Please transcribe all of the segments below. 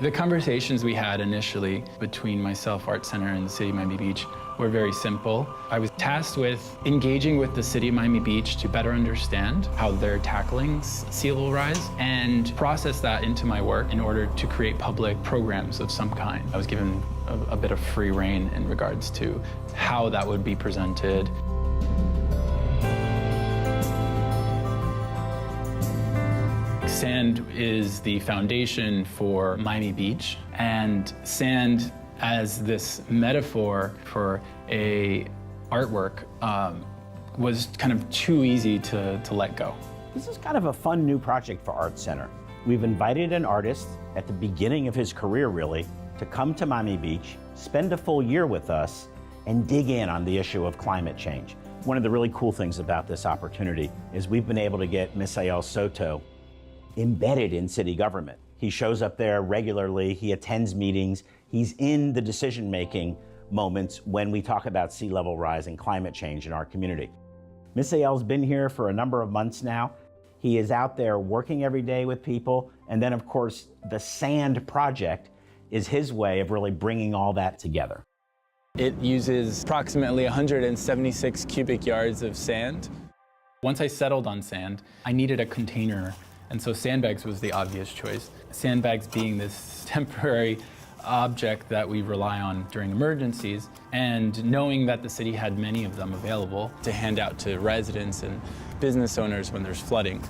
The conversations we had initially between myself, Art Center, and the City of Miami Beach were very simple. I was tasked with engaging with the City of Miami Beach to better understand how they're tackling sea level rise and process that into my work in order to create public programs of some kind. I was given a bit of free rein in regards to how that would be presented. Sand is the foundation for Miami Beach, and sand as this metaphor for a artwork was kind of too easy to let go. This is kind of a fun new project for Art Center. We've invited an artist at the beginning of his career, really, to come to Miami Beach, spend a full year with us, and dig in on the issue of climate change. One of the really cool things about this opportunity is we've been able to get Misael Soto embedded in city government. He shows up there regularly, he attends meetings, he's in the decision-making moments when we talk about sea level rise and climate change in our community. Misael's been here for a number of months now. He is out there working every day with people, and then of course, the Sand Project is his way of really bringing all that together. It uses approximately 176 cubic yards of sand. Once I settled on sand, I needed a container, and so sandbags was the obvious choice. Sandbags being this temporary object that we rely on during emergencies, and knowing that the city had many of them available to hand out to residents and business owners when there's flooding.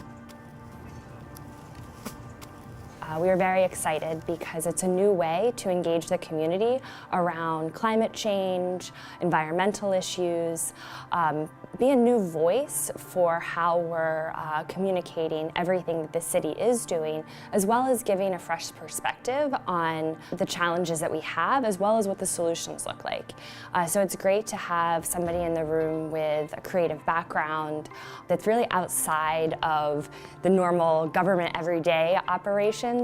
We are very excited because it's a new way to engage the community around climate change, environmental issues, be a new voice for how we're communicating everything that the city is doing, as well as giving a fresh perspective on the challenges that we have, as well as what the solutions look like. So it's great to have somebody in the room with a creative background that's really outside of the normal government everyday operations.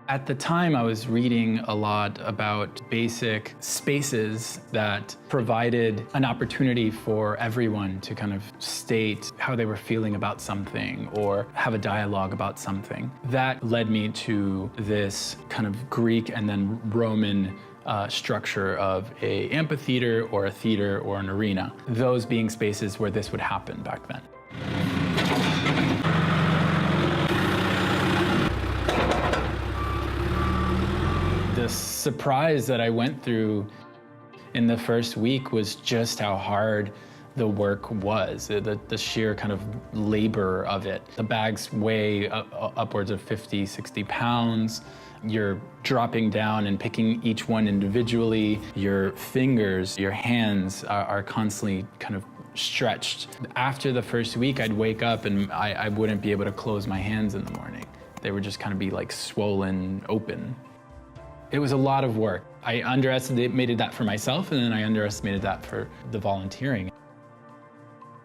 At the time, I was reading a lot about basic spaces that provided an opportunity for everyone to kind of state how they were feeling about something or have a dialogue about something. That led me to this kind of Greek and then Roman structure of an amphitheater or a theater or an arena, those being spaces where this would happen back then. The surprise that I went through in the first week was just how hard the work was, the sheer kind of labor of it. The bags weigh upwards of 50, 60 pounds. You're dropping down and picking each one individually. Your fingers, your hands are constantly kind of stretched. After the first week, I'd wake up and I wouldn't be able to close my hands in the morning. They would just kind of be like swollen open. It was a lot of work. I underestimated that for myself, and then I underestimated that for the volunteering.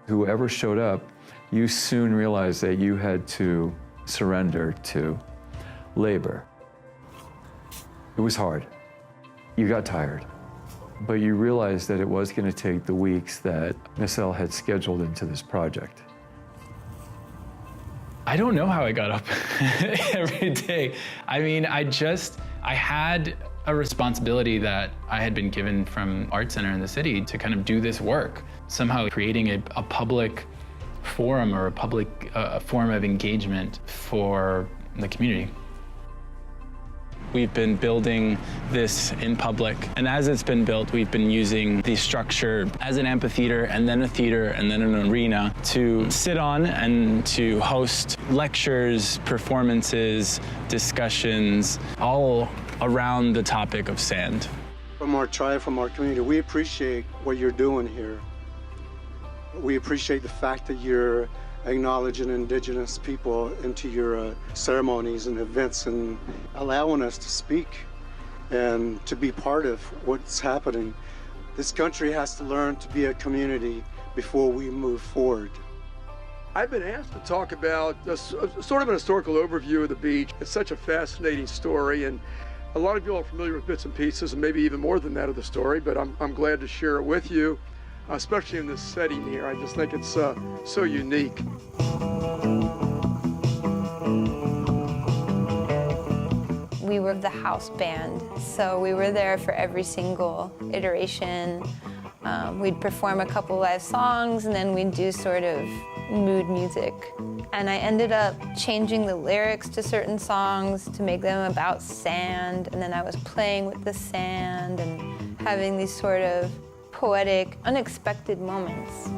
Whoever showed up, you soon realized that you had to surrender to labor. It was hard. You got tired. But you realized that it was going to take the weeks that Misael had scheduled into this project. I don't know how I got up every day. I mean, I had a responsibility that I had been given from Art Center in the city to kind of do this work, somehow creating a public forum or a public form of engagement for the community. We've been building this in public, and as it's been built, we've been using the structure as an amphitheater and then a theater and then an arena to sit on and to host lectures, performances, discussions, all around the topic of sand. From our tribe, from our community, we appreciate what you're doing here. We appreciate the fact that you're acknowledging indigenous people into your ceremonies and events and allowing us to speak and to be part of what's happening. This country has to learn to be a community before we move forward. I've been asked to talk about sort of an historical overview of the beach. It's such a fascinating story, and a lot of you are familiar with bits and pieces, and maybe even more than that of the story, but I'm glad to share it with you, especially in this setting here. I just think it's so unique. were the house band, so we were there for every single iteration. We'd perform a couple live songs, and then we'd do sort of mood music. And I ended up changing the lyrics to certain songs to make them about sand, and then I was playing with the sand and having these sort of poetic, unexpected moments.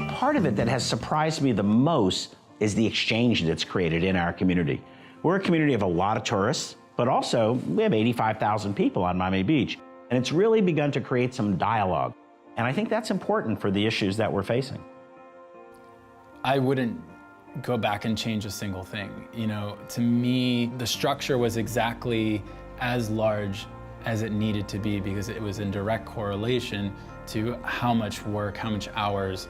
Part of it that has surprised me the most is the exchange that's created in our community. We're a community of a lot of tourists, but also we have 85,000 people on Miami Beach, and it's really begun to create some dialogue. And I think that's important for the issues that we're facing. I wouldn't go back and change a single thing. You know, to me, the structure was exactly as large as it needed to be because it was in direct correlation to how much work, how much hours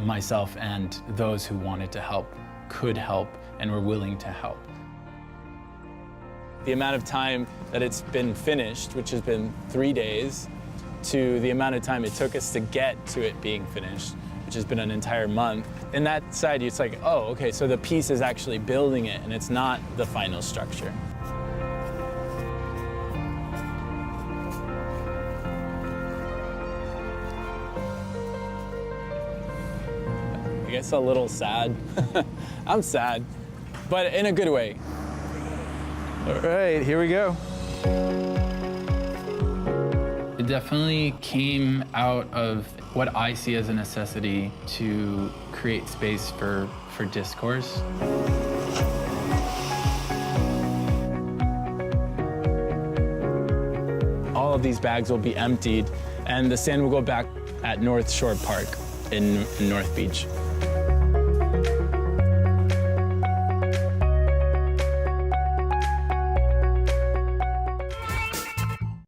myself and those who wanted to help could help and were willing to help. The amount of time that it's been finished, which has been 3 days, to the amount of time it took us to get to it being finished, which has been an entire month. In that side, it's like, oh, okay, so the piece is actually building it and it's not the final structure. I guess a little sad. I'm sad, but in a good way. All right, here we go. It definitely came out of what I see as a necessity to create space for discourse. All of these bags will be emptied and the sand will go back at North Shore Park in North Beach.